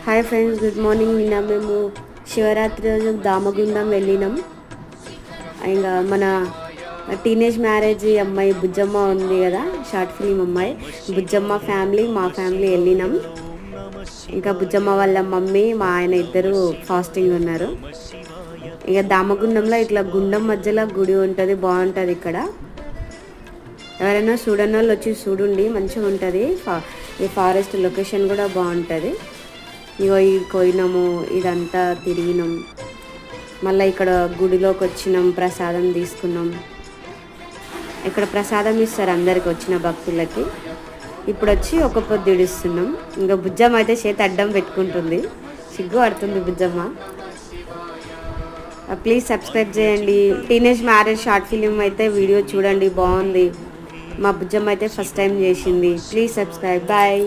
Hi friends, good morning. నిన్న మేము శివరాత్రి రోజు దామగుండం వెళ్ళినాం. ఇంకా మన టీనేజ్ మ్యారేజ్ అమ్మాయి బుజ్జమ్మ ఉంది కదా, షార్ట్ ఫిలిం అమ్మాయి బుజ్జమ్మ ఫ్యామిలీ, మా ఫ్యామిలీ వెళ్ళినాం. ఇంకా బుజ్జమ్మ వాళ్ళ మమ్మీ, మా ఆయన ఇద్దరు ఫాస్టింగ్ ఉన్నారు. ఇక దామగుండంలో ఇట్లా గుండం మధ్యలో గుడి ఉంటుంది, బాగుంటుంది. ఇక్కడ ఎవరైనా చూడని వాళ్ళు వచ్చి చూడండి, మంచిగా ఉంటుంది. ఈ ఫారెస్ట్ లొకేషన్ కూడా బాగుంటుంది. ఇగో పోయినాము, ఇదంతా తిరిగినాం. మళ్ళీ ఇక్కడ గుడిలోకి వచ్చినాం, ప్రసాదం తీసుకున్నాం. ఇక్కడ ప్రసాదం ఇస్తారు అందరికి వచ్చిన భక్తులకి. ఇప్పుడు వచ్చి ఒక పొద్దు ఇడుస్తున్నాం. ఇంకా బుజ్జమ్మ అయితే చేతి అడ్డం పెట్టుకుంటుంది, సిగ్గు పడుతుంది బుజ్జమ్మ. ప్లీజ్ సబ్స్క్రైబ్ చేయండి. టీనేజ్ మ్యారేజ్ షార్ట్ ఫిలిం అయితే వీడియో చూడండి, బాగుంది. మా బుజ్జమ్మ అయితే ఫస్ట్ టైం చేసింది. Please subscribe. బాయ్.